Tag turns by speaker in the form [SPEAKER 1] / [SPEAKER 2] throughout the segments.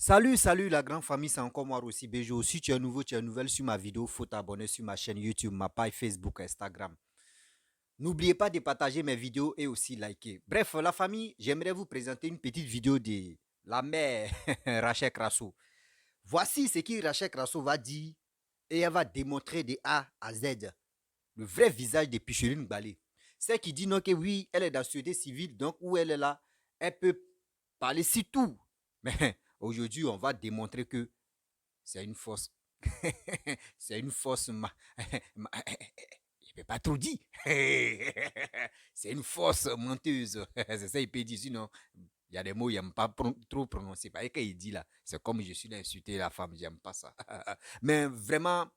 [SPEAKER 1] Salut la grande famille, c'est encore moi aussi Bejo. Si tu es nouveau, tu es nouvelle sur ma vidéo, faut t'abonner sur ma chaîne YouTube, ma page Facebook, Instagram. N'oubliez pas de partager mes vidéos et aussi liker. Bref, la famille, j'aimerais vous présenter une petite vidéo de la mère Rachel Krasso. Voici ce que Rachel Krasso va dire et elle va démontrer de A à Z le vrai visage de Picheline Balé. C'est qui dit non que oui, elle est dans la société civile, donc où elle est là, elle peut parler sur tout. Mais aujourd'hui, on va démontrer que c'est une fausse. C'est une fausse. Je ne peux pas trop dire. C'est une fausse menteuse. C'est ça, il peut dire. Sinon, il y a des mots, il n'aime pas trop prononcer. Parce que quand il dit là, c'est comme je suis insulté la femme, j'aime pas ça. Mais vraiment,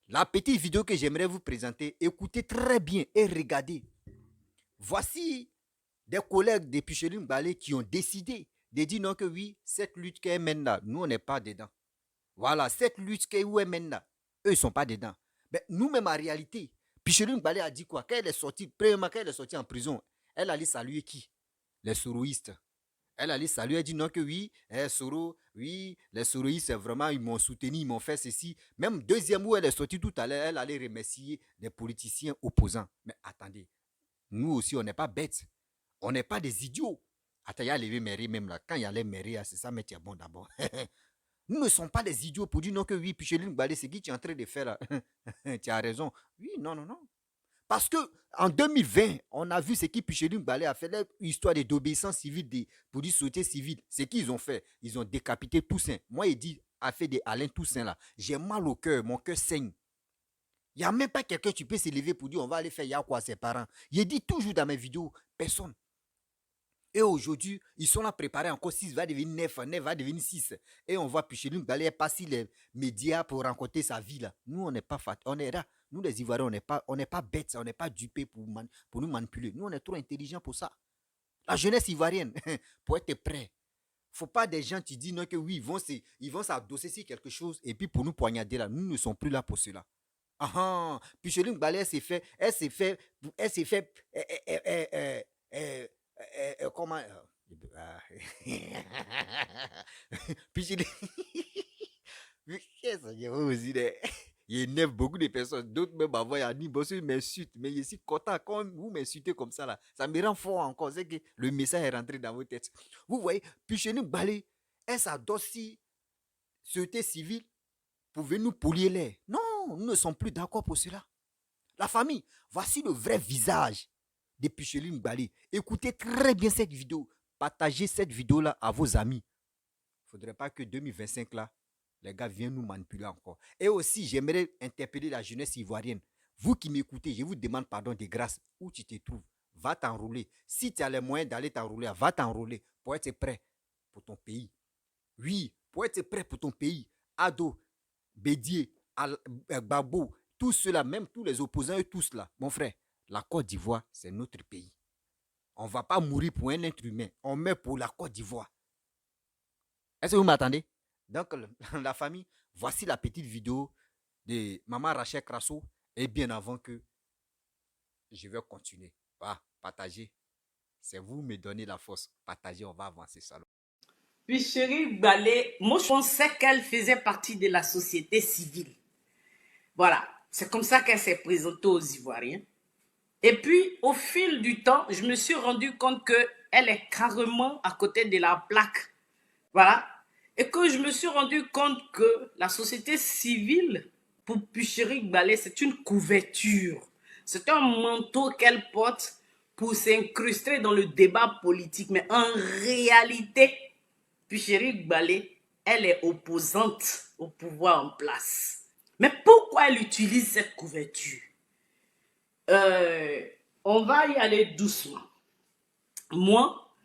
[SPEAKER 1] la petite vidéo que j'aimerais vous présenter, écoutez très bien et regardez. Voici des collègues de Picheline Balé qui ont décidé de dire non que oui, cette lutte qu'elle mène là, nous on n'est pas dedans. Voilà, cette lutte qu'elle mène là, eux ils ne sont pas dedans. Mais nous-mêmes en réalité, Picheline Balé a dit quoi? Quand elle est sortie, premièrement, quand elle est sortie en prison, elle allait saluer qui? Les soroïstes. Elle allait saluer, elle dit non que oui, Soro, oui, les soroïstes, vraiment, ils m'ont soutenu, ils m'ont fait ceci. Même deuxième où elle est sortie tout à l'heure, elle allait remercier les politiciens opposants. Mais attendez, nous aussi, on n'est pas bêtes. On n'est pas des idiots. Attends, il y a levé mairie même là. Quand il y a les mairies, c'est ça, mais tu es bon d'abord. Nous ne sommes pas des idiots pour dire non que oui, Picheline Balé, c'est qui tu es en train de faire là. Tu as raison. Oui, non, non, non. Parce que en 2020, on a vu ce qui Picheline Balé a fait, l'histoire d'obéissance civile, pour dire société civile. Ce qu'ils ont fait, ils ont décapité Toussaint. Moi, il dit, a fait de Alain Toussaint là. J'ai mal au cœur, mon cœur saigne. Il n'y a même pas quelqu'un qui peut se lever pour dire on va aller faire Yako à ses parents. Il dit toujours dans mes vidéos, personne. Et aujourd'hui, ils sont là préparés encore 6, va devenir 9, 9 va devenir 6. Et on voit Picheline Balé passer les médias pour rencontrer sa vie là. Nous, on n'est pas fat, on est là. Nous, les Ivoiriens, on n'est pas bêtes, on n'est pas dupés pour nous manipuler. Nous, on est trop intelligents pour ça. La jeunesse ivoirienne, pour être prêt. Faut pas des gens qui disent non que oui, ils vont s'adosser sur quelque chose et puis pour nous poignarder là. Nous ne sommes plus là pour cela. Ah ah, Picheline Balé, elle s'est fait, comment, Picheline, je vous dire, il énerve beaucoup de personnes. D'autres même avant, il y a dit, bon, il m'insulte, mais je suis content quand vous m'insultez comme ça là. Ça me rend fort encore. C'est que le message est rentré dans vos têtes. Vous voyez, Picheline Balé, elle s'adossit société civile pour venir nous polier l'air. Non, nous ne sommes plus d'accord pour cela. La famille, voici le vrai visage de Picheline Balé. Écoutez très bien cette vidéo. Partagez cette vidéo-là à vos amis. Il ne faudrait pas que 2025, là, les gars viennent nous manipuler encore. Et aussi, j'aimerais interpeller la jeunesse ivoirienne. Vous qui m'écoutez, je vous demande pardon de grâce. Où tu te trouves, va t'enrouler. Si tu as les moyens d'aller t'enrouler, va t'enrouler pour être prêt pour ton pays. Oui, pour être prêt pour ton pays. Ado, Bédier, Gbagbo, tous ceux-là, même tous les opposants et tous là, mon frère, la Côte d'Ivoire, c'est notre pays. On ne va pas mourir pour un être humain. On meurt pour la Côte d'Ivoire. Est-ce que vous m'attendez? Donc, la famille, voici la petite vidéo de maman Rachel Krasso. Et bien avant que je vais continuer. Va, partagez. C'est vous me donnez la force. Partagez, on va avancer ça.
[SPEAKER 2] Puis Chérie Balé, moi je pensais qu'elle faisait partie de la société civile. Voilà, c'est comme ça qu'elle s'est présentée aux Ivoiriens. Et puis, au fil du temps, je me suis rendu compte qu'elle est carrément à côté de la plaque. Voilà. Et que je me suis rendu compte que la société civile, pour Picherik Balé, c'est une couverture. C'est un manteau qu'elle porte pour s'incruster dans le débat politique. Mais en réalité, Picherik Balé, elle est opposante au pouvoir en place. Mais pourquoi elle utilise cette couverture? On va y aller doucement. Moi,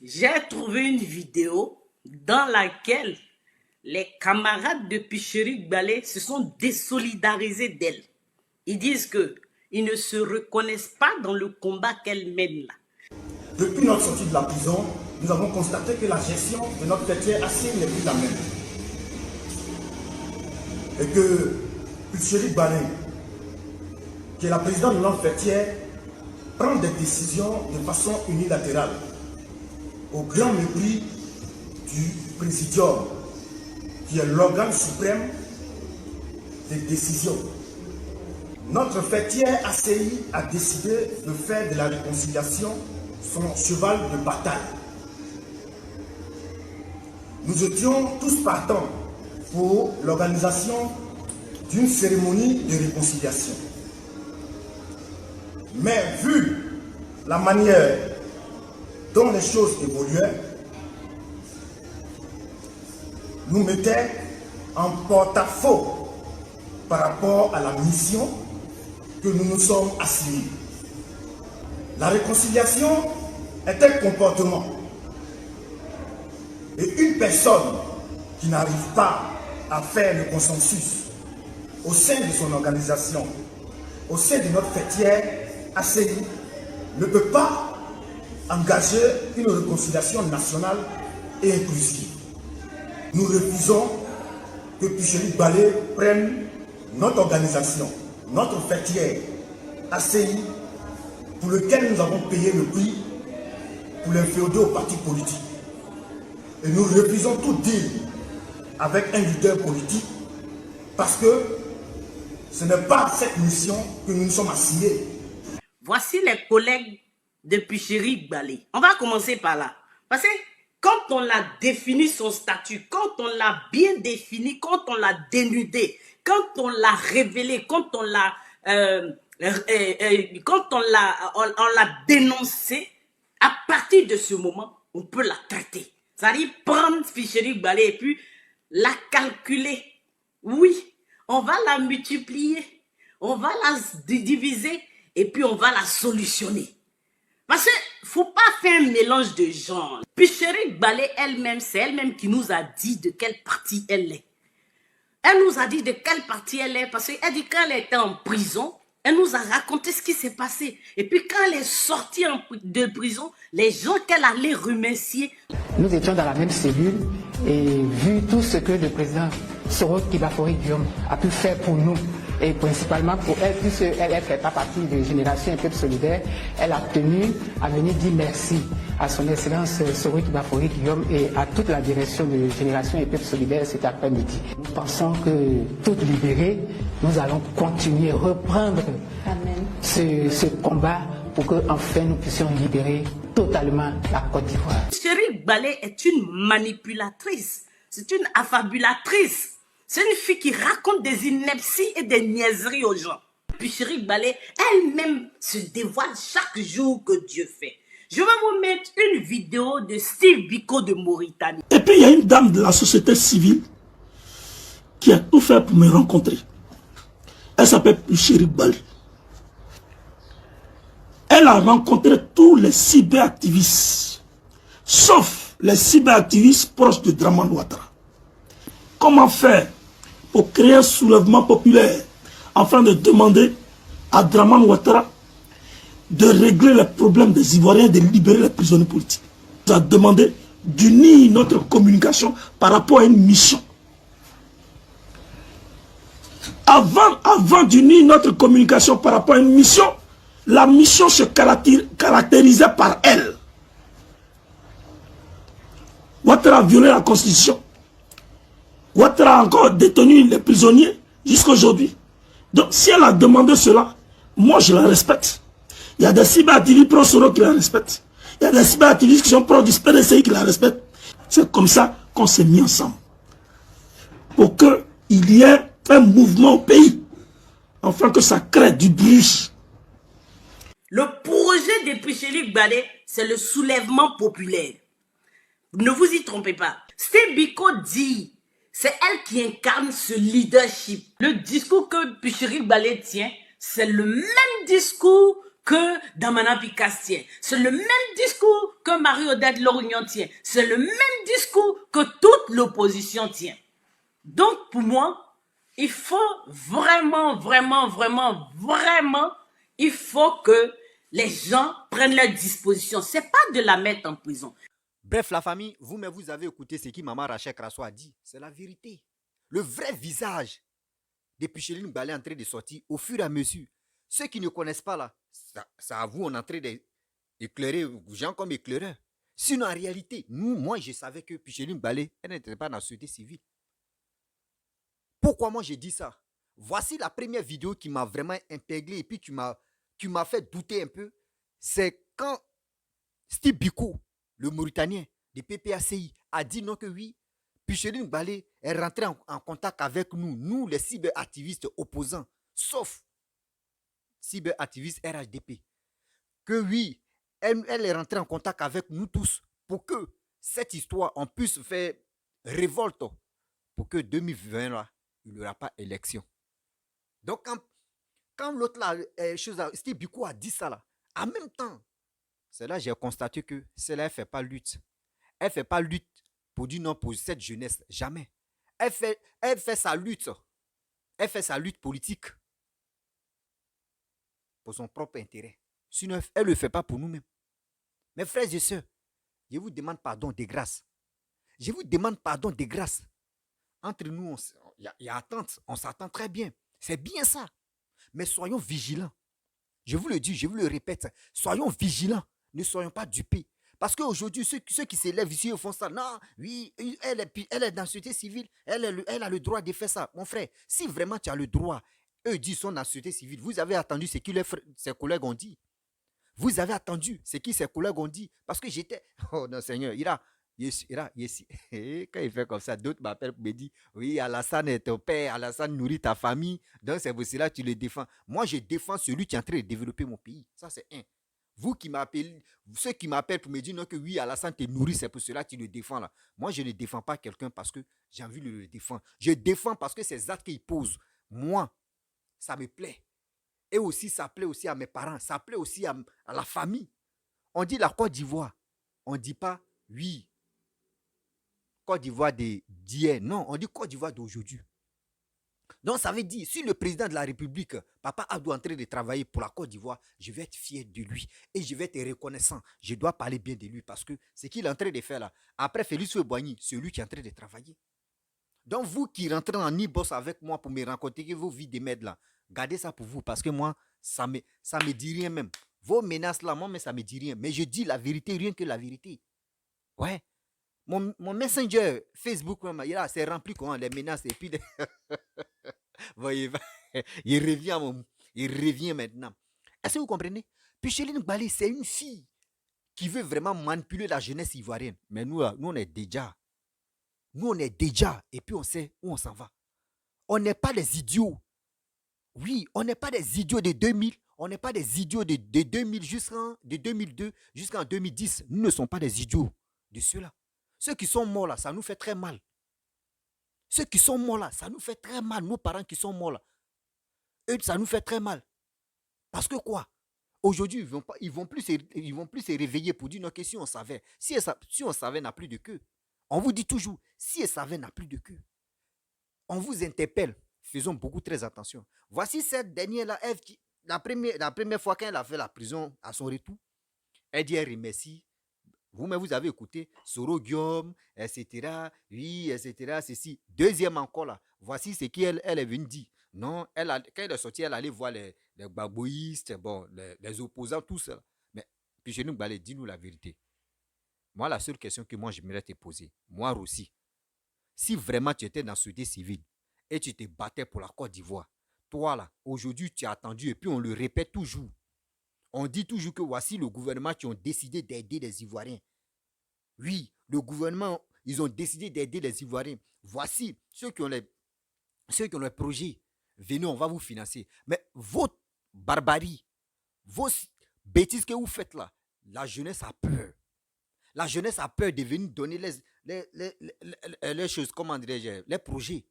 [SPEAKER 2] j'ai trouvé une vidéo dans laquelle les camarades de Picherik Balé se sont désolidarisés d'elle. Ils disent qu'ils ne se reconnaissent pas dans le combat qu'elle mène là.
[SPEAKER 3] Depuis notre sortie de la prison, nous avons constaté que la gestion de notre fêtière assise n'est plus la même. Et que Picherik Balé, qui est la présidente de notre fêtière, prend des décisions de façon unilatérale, au grand mépris du présidium, qui est l'organe suprême des décisions. Notre fêtière ACI a décidé de faire de la réconciliation son cheval de bataille. Nous étions tous partants pour l'organisation d'une cérémonie de réconciliation. Mais vu la manière dont les choses évoluaient, nous mettait en porte-à-faux par rapport à la mission que nous nous sommes assignés. La réconciliation est un comportement. Et une personne qui n'arrive pas à faire le consensus au sein de son organisation, au sein de notre fêtière ACI, ne peut pas engager une réconciliation nationale et inclusive. Nous refusons que Picheri Balé prenne notre organisation, notre fêtière ACI, pour lequel nous avons payé le prix pour l'inféoder aux partis politiques. Et nous refusons tout deal avec un leader politique parce que ce n'est pas cette mission que nous nous sommes assignés.
[SPEAKER 2] Voici les collègues de Picheri Balé. On va commencer par là. Parce que quand on l'a défini son statut, quand on l'a bien défini, quand on l'a dénudé, quand on l'a révélé, quand on l'a dénoncé, à partir de ce moment, on peut la traiter. C'est-à-dire prendre Picheri Balé et puis la calculer. Oui, on va la multiplier, on va la diviser et puis on va la solutionner. Parce qu'il ne faut pas faire un mélange de genres. Picheri Balé elle-même, c'est elle-même qui nous a dit de quelle partie elle est. Elle nous a dit de quelle partie elle est parce qu'elle dit quand elle était en prison, elle nous a raconté ce qui s'est passé. Et puis quand elle est sortie de prison, les gens qu'elle allait remercier.
[SPEAKER 4] Nous étions dans la même cellule et vu tout ce que le président Soroth Kibafori Guillaume a pu faire pour nous, et principalement pour elle, puisqu'elle ne fait pas partie de Génération et Peuple Solidaire, elle a tenu à venir dire merci à son Excellence Soroth Kibafori Guillaume et à toute la direction de Génération et Peuple Solidaire cet après-midi. Nous pensons que toutes libérées, nous allons continuer, reprendre ce combat pour qu'enfin nous puissions libérer totalement la Côte d'Ivoire.
[SPEAKER 2] Picheri Balé est une manipulatrice, c'est une affabulatrice. C'est une fille qui raconte des inepties et des niaiseries aux gens. Picheri Balé elle-même se dévoile chaque jour que Dieu fait. Je vais vous mettre une vidéo de Steve Biko de Mauritanie.
[SPEAKER 5] Et puis il y a une dame de la société civile qui a tout fait pour me rencontrer. Elle s'appelle Picheri Balé. Elle a rencontré tous les cyberactivistes, sauf les cyberactivistes proches de Dramane Ouattara. Comment faire pour créer un soulèvement populaire afin de demander à Dramane Ouattara de régler les problèmes des Ivoiriens et de libérer les prisonniers politiques. Il a demandé d'unir notre communication par rapport à une mission. Avant d'unir notre communication par rapport à une mission, la mission se caractérisait par elle. Ouattara a violé la Constitution. Ouattara a encore détenu les prisonniers jusqu'à aujourd'hui. Donc si elle a demandé cela, moi je la respecte. Il y a des cyberactivistes pro-Soroth qui la respectent. Il y a des cyberactivistes qui sont pro du PDCI qui la respectent. C'est comme ça qu'on s'est mis ensemble. Pour qu'il y ait un mouvement au pays. Afin que ça crée du bruit.
[SPEAKER 2] Le projet de Picheri Balé, c'est le soulèvement populaire. Ne vous y trompez pas. Steve Biko dit, c'est elle qui incarne ce leadership. Le discours que Picheri Balé tient, c'est le même discours que Damana Pikas tient. C'est le même discours que Marie-Odette Lorignon tient. C'est le même discours que toute l'opposition tient. Donc pour moi, il faut vraiment, il faut que les gens prennent leurs dispositions. C'est pas de la mettre en prison.
[SPEAKER 1] Bref, la famille, vous-même, vous avez écouté ce que Maman Rachel Krasso a dit. C'est la vérité. Le vrai visage de Picheri Balé est en train de sortir au fur et à mesure. Ceux qui ne connaissent pas là, ça à vous, on est en train d'éclairer, gens comme éclaireurs. Sinon, en réalité, moi, je savais que Picheline Balé, elle n'était pas dans la société civile. Pourquoi moi, j'ai dit ça? Voici la première vidéo qui m'a vraiment intégré et puis qui m'a fait douter un peu. C'est quand Steve Biko, le Mauritanien de PPACI, a dit non que oui, Picheline Balé est rentré en contact avec nous les cyberactivistes opposants, sauf cyberactivistes RHDP. Que oui, elle est rentrée en contact avec nous tous pour que cette histoire, on puisse faire révolte pour que 2020, là, il n'y aura pas élection. Donc, quand l'autre là, Steve Biko a dit ça là, en même temps, c'est là que j'ai constaté que celle-là, elle ne fait pas lutte. Elle ne fait pas lutte pour dire non pour cette jeunesse. Jamais. Elle fait sa lutte. Elle fait sa lutte politique pour son propre intérêt. Sinon, elle ne le fait pas pour nous-mêmes. Mes frères et sœurs, je vous demande pardon de grâce. Je vous demande pardon de grâce. Entre nous, il y a attente. On s'attend très bien. C'est bien ça. Mais soyons vigilants. Je vous le dis, je vous le répète. Soyons vigilants. Ne soyons pas dupés. Parce qu'aujourd'hui, ceux qui s'élèvent ici font ça. Non, oui, elle est dans la société civile. Elle a le droit de faire ça. Mon frère, si vraiment tu as le droit, eux disent sont dans la société civile. Vous avez attendu ce que ses collègues ont dit. Vous avez attendu ce que ses collègues ont dit. Parce que j'étais... Oh non, Seigneur, Ira, quand il fait comme ça, d'autres m'appellent pour me dire, oui, Alassane est ton père, Alassane nourrit ta famille, donc c'est pour cela que tu le défends. Moi, je défends celui qui est en train de développer mon pays. Ça, c'est un. Vous qui m'appelez, ceux qui m'appellent pour me dire non, que oui, Alassane te nourrit, c'est pour cela que tu le défends là. Moi, je ne défends pas quelqu'un parce que j'ai envie de le défendre. Je défends parce que ces actes qu'il pose, moi, ça me plaît. Et aussi, ça plaît aussi à mes parents, ça plaît aussi à la famille. On dit la Côte d'Ivoire. On ne dit pas, oui, Côte d'Ivoire d'hier. Non, on dit Côte d'Ivoire d'aujourd'hui. Donc, ça veut dire, si le président de la République, Papa Abdou, est en train de travailler pour la Côte d'Ivoire, je vais être fier de lui et je vais être reconnaissant. Je dois parler bien de lui parce que ce qu'il est en train de faire là, après Félix Houphouët-Boigny, c'est lui qui est en train de travailler. Donc, vous qui rentrez en e-boss avec moi pour me raconter vos vies de merde là, gardez ça pour vous parce que moi, ça me dit rien même. Vos menaces là, moi, mais ça me dit rien. Mais je dis la vérité, rien que la vérité. Ouais. Mon messenger Facebook, c'est rempli comment les menaces et puis voyez, il revient maintenant. Est-ce que vous comprenez? Picheline Balé, c'est une fille qui veut vraiment manipuler la jeunesse ivoirienne. Mais nous, on est déjà. Nous, on est déjà. Et puis, on sait où on s'en va. On n'est pas des idiots. Oui, on n'est pas des idiots de 2000. On n'est pas des idiots de 2000 de 2002 jusqu'en 2010. Nous ne sommes pas des idiots de ceux-là. Ceux qui sont morts là, ça nous fait très mal. Ceux qui sont morts là, ça nous fait très mal. Nos parents qui sont morts là, eux, ça nous fait très mal. Parce que quoi? Aujourd'hui, ils vont plus se réveiller pour dire non, que si on savait. Si on savait, n'a plus de queue. On vous dit toujours, si elle savait, n'a plus de queue. On vous interpelle. Faisons beaucoup très attention. Voici cette dernière-là, Ève, la première fois qu'elle a fait la prison à son retour, elle dit elle remercie. Vous-même, vous avez écouté Soro Guillaume, etc. Oui, etc. Ceci. Deuxième encore là. Voici ce qu'elle est venue dire. Non, quand elle est sortie, elle allait voir les babouistes, bon, les opposants, tout ça. Mais puis chez nous, dis-nous la vérité. Moi, la seule question que moi, j'aimerais te poser, moi aussi, si vraiment tu étais dans la société civile et tu te battais pour la Côte d'Ivoire, toi là, aujourd'hui, tu as attendu et puis on le répète toujours. On dit toujours que voici le gouvernement qui ont décidé d'aider les Ivoiriens. Oui, le gouvernement, ils ont décidé d'aider les Ivoiriens. Voici ceux qui ont les projets. Venez, on va vous financer. Mais votre barbarie, vos bêtises que vous faites là, la jeunesse a peur. La jeunesse a peur de venir donner les choses, comment dirais-je, les projets.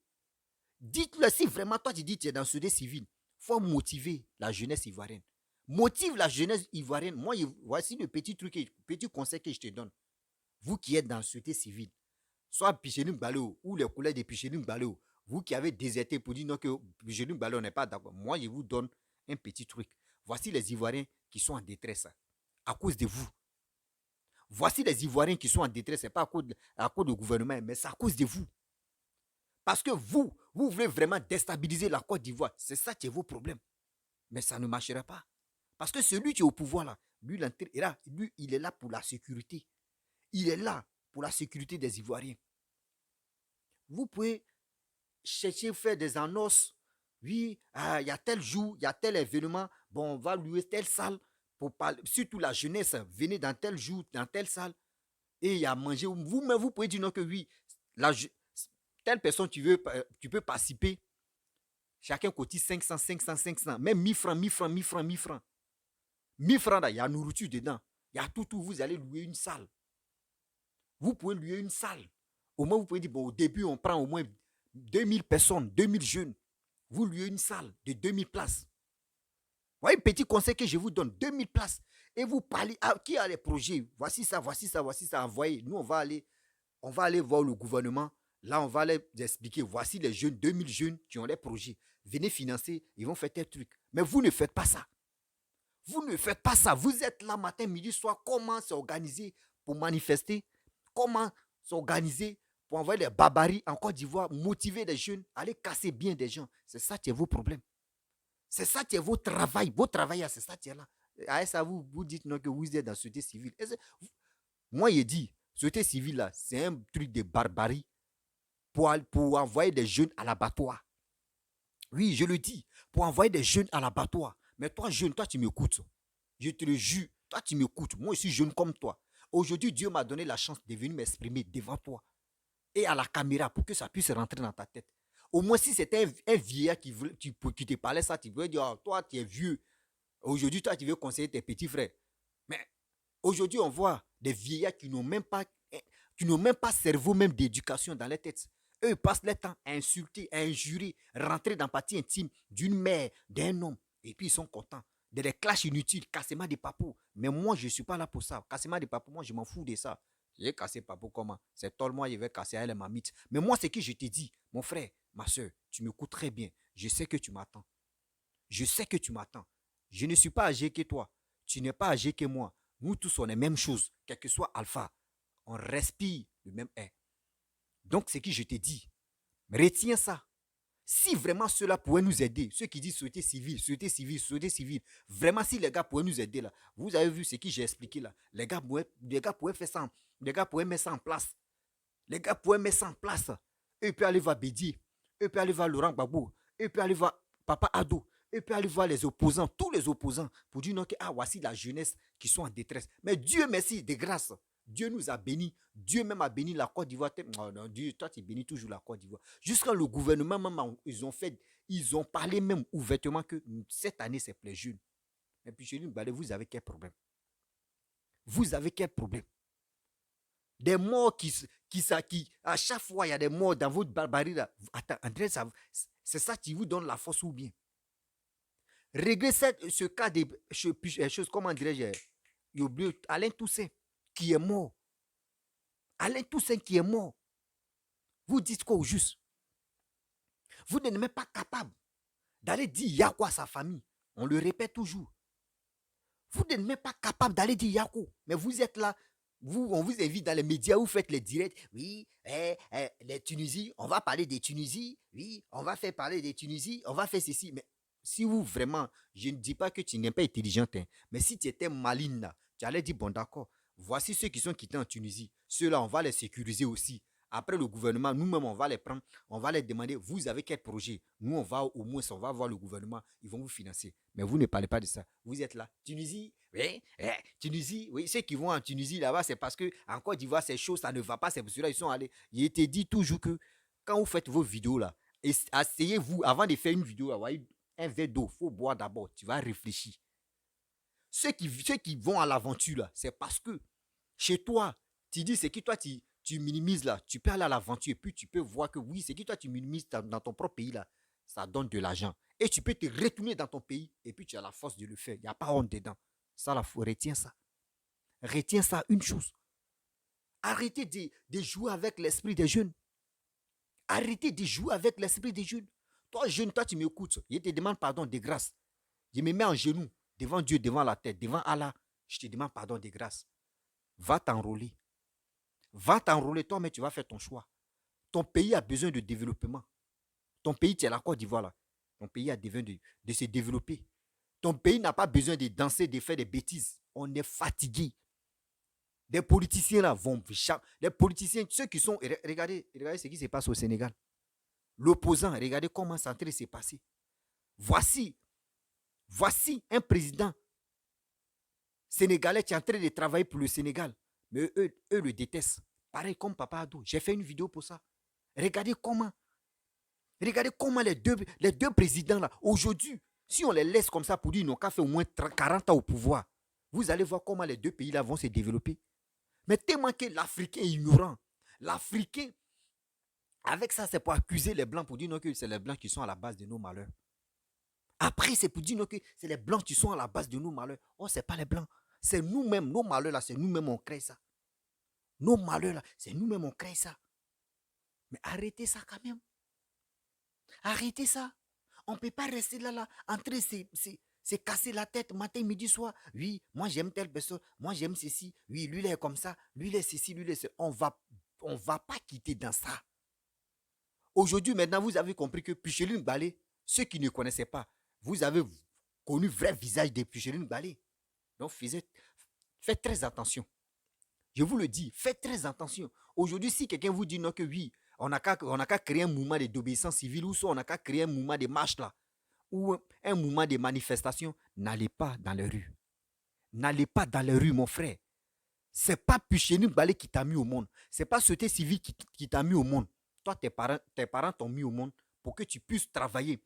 [SPEAKER 1] Dites-le, si vraiment toi tu dis que tu es dans la société civile, il faut motiver la jeunesse ivoirienne. Motive la jeunesse ivoirienne. Moi, voici le petit conseil que je te donne. Vous qui êtes dans la société civile, soit Picheline Balé ou les collègues de Picheline Balé, vous qui avez déserté pour dire non que Picheline Balé, on n'est pas d'accord. Moi, je vous donne un petit truc. Voici les Ivoiriens qui sont en détresse à cause de vous. Voici les Ivoiriens qui sont en détresse, ce n'est pas à cause du gouvernement, mais c'est à cause de vous. Parce que vous voulez vraiment déstabiliser la Côte d'Ivoire. C'est ça qui est vos problèmes. Mais ça ne marchera pas. Parce que celui qui est au pouvoir là, lui, il est là pour la sécurité. il est là pour la sécurité des Ivoiriens. Vous pouvez chercher, faire des annonces. Oui, il y a tel jour, il y a tel événement. Bon, on va louer telle salle pour parler. Surtout la jeunesse, venez dans tel jour, dans telle salle. Et il y a à manger. Vous-même, vous pouvez dire non que oui, telle personne, tu peux participer. Chacun cotise 500, 500, 500. Même 1000 francs, 1000 francs, 1000 francs, 1000 francs. 1000 francs, il y a nourriture dedans. Il y a tout. Vous allez louer une salle. Vous pouvez louer une salle. Au moins, vous pouvez dire, bon, au début, on prend au moins 2000 personnes, 2000 jeunes. Vous louez une salle de 2000 places. Vous voyez, petit conseil que je vous donne, 2000 places. Et vous parlez, qui a les projets? Voici ça, envoyez. Nous, on va aller voir le gouvernement. Là, on va les expliquer. Voici les jeunes, 2000 jeunes qui ont les projets. Venez financer, ils vont faire tel truc. Mais vous ne faites pas ça. Vous ne faites pas ça. Vous êtes là matin, midi, soir. Comment s'organiser pour manifester? Comment s'organiser pour envoyer les barbaries en Côte d'Ivoire, motiver les jeunes, aller casser bien des gens? C'est ça qui est vos problèmes. C'est ça qui est vos travail. Vos travailleurs, c'est ça qui est là. À ça, vous dites non, que vous êtes dans la société civile. Moi, je dis, société civile, là, c'est un truc de barbarie pour envoyer des jeunes à l'abattoir. Oui, je le dis, pour envoyer des jeunes à l'abattoir. Mais toi, jeune, toi, tu m'écoutes. Je te le jure, toi, tu m'écoutes. Moi, je suis jeune comme toi. Aujourd'hui, Dieu m'a donné la chance de venir m'exprimer devant toi et à la caméra pour que ça puisse rentrer dans ta tête. Au moins, si c'était un vieillard qui te parlait ça, tu pouvais dire, oh, toi, tu es vieux. Aujourd'hui, toi, tu veux conseiller tes petits frères. Mais aujourd'hui, on voit des vieillards qui n'ont même pas cerveau même d'éducation dans les têtes. Eux, ils passent leur temps à insulter, à injurer, rentrer dans la partie intime d'une mère, d'un homme. Et puis, ils sont contents. Des clashs inutiles, cassement des papous. Mais moi, je ne suis pas là pour ça. Cassement des papous, moi, je m'en fous de ça. J'ai cassé papou comment? C'est toi, moi, je vais casser elle et ma mythe. Mais moi, c'est que je t'ai dit, mon frère, ma soeur, tu m'écoutes très bien. Je sais que tu m'attends. Je sais que tu m'attends. Je ne suis pas âgé que toi. Tu n'es pas âgé que moi. Nous tous, on est la même chose. Quel que soit alpha, on respire le même air. Donc, c'est que je t'ai dit. Retiens ça. Si vraiment cela pourrait nous aider, ceux qui disent société civile, vraiment si les gars pourraient nous aider là, vous avez vu ce que j'ai expliqué là, les gars pourraient faire ça, les gars pourraient mettre ça en place. Eux peuvent aller voir Bédier, eux peuvent aller voir Laurent Gbagbo, eux peuvent aller voir Papa Ado, eux peuvent aller voir les opposants, tous les opposants, pour dire non que voici la jeunesse qui sont en détresse. Mais Dieu merci, de grâce. Dieu nous a bénis. Dieu même a béni la Côte d'Ivoire. Non, Dieu, toi, tu bénis toujours la Côte d'Ivoire. Jusqu'à le gouvernement, même, ils ont parlé même ouvertement que cette année, c'est pour les jeunes. Et puis, je dis, vous avez quel problème? Vous avez quel problème? Des morts qui à chaque fois, il y a des morts dans votre barbarie. Là. Attends, André, c'est ça qui vous donne la force ou bien? Réglez ce cas de choses, comment dirais-je, Alain Toussaint, qui est mort. Alain Toussaint qui est mort. Vous dites quoi au juste? Vous n'êtes même pas capable d'aller dire Yako à sa famille. On le répète toujours. Vous n'êtes même pas capable d'aller dire Yako. Mais vous êtes là. On vous invite dans les médias, vous faites les directs. Oui, les Tunisies, on va parler des Tunisies. Oui, on va faire parler des Tunisies. On va faire ceci. Mais si vous vraiment, je ne dis pas que tu n'es pas intelligente, hein, mais si tu étais maligne là, tu allais dire, bon d'accord, voici ceux qui sont quittés en Tunisie. Ceux-là, on va les sécuriser aussi. Après le gouvernement, nous-mêmes, on va les prendre, on va les demander, vous avez quel projet? Nous, on va voir le gouvernement, ils vont vous financer. Mais vous ne parlez pas de ça. Vous êtes là. Tunisie, oui, Tunisie, oui, ceux qui vont en Tunisie là-bas, c'est parce que en Côte d'Ivoire, c'est chaud, ça ne va pas, c'est pour cela qu'ils sont allés. Je te dis toujours que quand vous faites vos vidéos là, asseyez-vous avant de faire une vidéo, voyez, un verre d'eau, il faut boire d'abord, tu vas réfléchir. Ceux qui vont à l'aventure là, c'est parce que chez toi, tu dis c'est que toi tu minimises là, tu peux aller à l'aventure et puis tu peux voir que oui, c'est que toi tu minimises dans ton propre pays là, ça donne de l'argent. Et tu peux te retourner dans ton pays et puis tu as la force de le faire. Il n'y a pas honte dedans. Ça, là, retiens ça. Retiens ça, une chose. Arrêtez de jouer avec l'esprit des jeunes. Arrêtez de jouer avec l'esprit des jeunes. Toi, jeune, toi, tu m'écoutes. Je te demande pardon de grâce. Je me mets en genoux devant Dieu, devant la tête, devant Allah. Je te demande pardon de grâce. Va t'enrôler. Va t'enrôler, toi, mais tu vas faire ton choix. Ton pays a besoin de développement. Ton pays, tu es la Côte d'Ivoire là. Ton pays a besoin de se développer. Ton pays n'a pas besoin de danser, de faire des bêtises. On est fatigué. Des politiciens là vont... Les politiciens, ceux qui sont... Regardez ce qui se passe au Sénégal. L'opposant, regardez comment c'est en train de se passer. Voici un président sénégalais qui est en train de travailler pour le Sénégal. Mais eux le détestent. Pareil comme Papa Adou. J'ai fait une vidéo pour ça. Regardez comment les deux présidents là, aujourd'hui, si on les laisse comme ça pour dire qu'ils n'ont qu'à faire au moins 40 ans au pouvoir, vous allez voir comment les deux pays là vont se développer. Mais tellement que l'Africain est ignorant. L'Africain, avec ça, c'est pour accuser les Blancs, pour dire non, que c'est les Blancs qui sont à la base de nos malheurs. Après, c'est pour dire non, que c'est les Blancs qui sont à la base de nos malheurs. Oh, c'est pas les Blancs. C'est nous-mêmes, nos malheurs là, c'est nous-mêmes on crée ça. Nos malheurs là, c'est nous-mêmes on crée ça. Mais arrêtez ça quand même. Arrêtez ça. On ne peut pas rester là, en train de se casser la tête matin, midi, soir. Oui, moi j'aime telle personne, moi j'aime ceci. Oui, lui il est comme ça, lui il est ceci, lui il est ceci. On va pas quitter dans ça. Aujourd'hui, maintenant, vous avez compris que Picheline Balé, ceux qui ne connaissaient pas, vous avez connu le vrai visage de Picheline Balé. Donc, faites très attention. Je vous le dis, faites très attention. Aujourd'hui, si quelqu'un vous dit non que oui, on n'a qu'à créer un mouvement d'obéissance civile ou soit on n'a qu'à créer un mouvement de marche là, ou un mouvement de manifestation, n'allez pas dans les rues. N'allez pas dans les rues, mon frère. Ce n'est pas Picheline Balé qui t'a mis au monde. Ce n'est pas société civile qui t'a mis au monde. Toi, tes parents t'ont mis au monde pour que tu puisses travailler.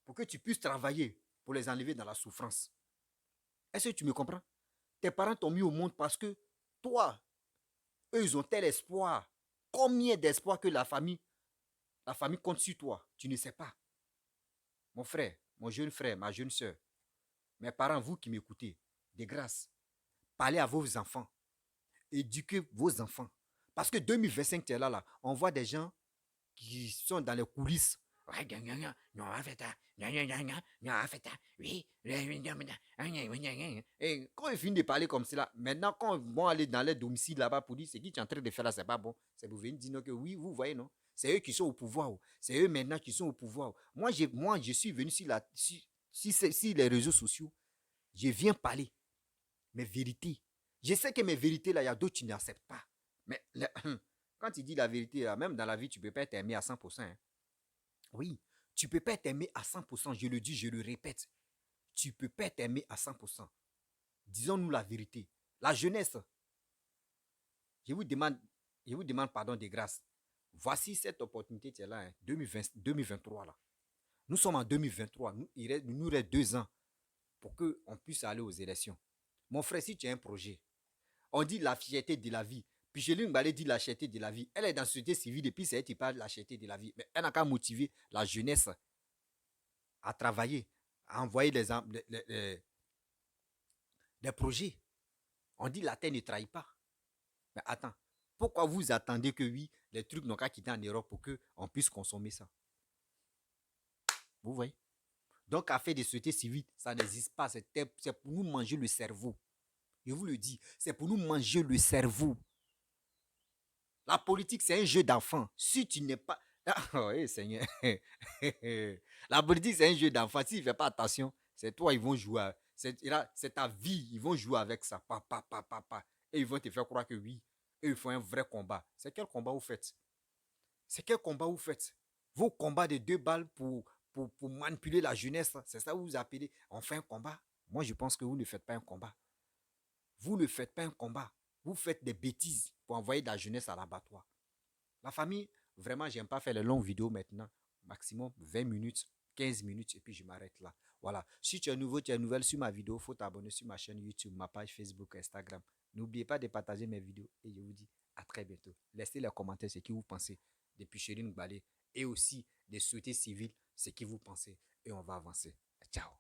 [SPEAKER 1] Pour que tu puisses travailler pour les enlever dans la souffrance. Est-ce que tu me comprends? Tes parents t'ont mis au monde parce que toi, eux, ils ont tel espoir. Combien d'espoir que la famille compte sur toi? Tu ne sais pas. Mon frère, mon jeune frère, ma jeune soeur, mes parents, vous qui m'écoutez, de grâce, parlez à vos enfants. Éduquez vos enfants. Parce que 2025, tu es là, on voit des gens qui sont dans les coulisses. Et quand ils finissent de parler comme cela, maintenant, quand ils vont aller dans les domiciles là-bas pour dire ce qu'ils sont en train de faire là, c'est pas bon. C'est pour venir dire que oui, vous voyez, non? C'est eux qui sont au pouvoir. C'est eux maintenant qui sont au pouvoir. Moi, je suis venu sur les réseaux sociaux. Je viens parler mes vérités. Je sais que mes vérités là, il y a d'autres qui n'acceptent pas. Mais quand tu dis la vérité, là, même dans la vie, tu ne peux pas être aimé à 100%. Hein. Oui, tu ne peux pas être aimé à 100%. Je le dis, je le répète. Tu ne peux pas être aimé à 100%. Disons-nous la vérité. La jeunesse, je vous demande pardon de grâce. Voici cette opportunité qui est là, hein, 2023. Là. Nous sommes en 2023. Il nous reste 2 ans pour qu'on puisse aller aux élections. Mon frère, si tu as un projet, on dit la fierté de la vie. Puis Picheline Balé dit la cherté de la vie. Elle est dans la société civile et puis c'est elle qui parle de la cherté de la vie. Mais elle n'a qu'à motiver la jeunesse à travailler, à envoyer des projets. On dit la terre ne trahit pas. Mais attends, pourquoi vous attendez que oui, les trucs n'ont qu'à quitter en Europe pour qu'on puisse consommer ça? Vous voyez? Donc, à faire des sociétés civiles, ça n'existe pas. C'est pour nous manger le cerveau. Je vous le dis, c'est pour nous manger le cerveau. La politique, c'est un jeu d'enfant. Si tu n'es pas... Oh, hey, Seigneur. La politique, c'est un jeu d'enfant. S'ils ne font pas attention, c'est toi, ils vont jouer. C'est ta vie. Ils vont jouer avec ça. Et ils vont te faire croire que oui, eux, ils font un vrai combat. C'est quel combat vous faites? C'est quel combat vous faites? Vos combats de 2 balles pour manipuler la jeunesse, c'est ça que vous appelez on fait un combat? Moi, je pense que vous ne faites pas un combat. Vous ne faites pas un combat. Vous faites des bêtises pour envoyer de la jeunesse à l'abattoir. La famille, vraiment, j'aime pas faire les longues vidéos maintenant. Maximum 20 minutes, 15 minutes et puis je m'arrête là. Voilà. Si tu es nouveau, tu es nouvelle sur ma vidéo, il faut t'abonner sur ma chaîne YouTube, ma page Facebook, Instagram. N'oubliez pas de partager mes vidéos et je vous dis à très bientôt. Laissez les commentaires ce que vous pensez de Picheline Balé et aussi des sociétés civiles, ce que vous pensez et on va avancer. Ciao.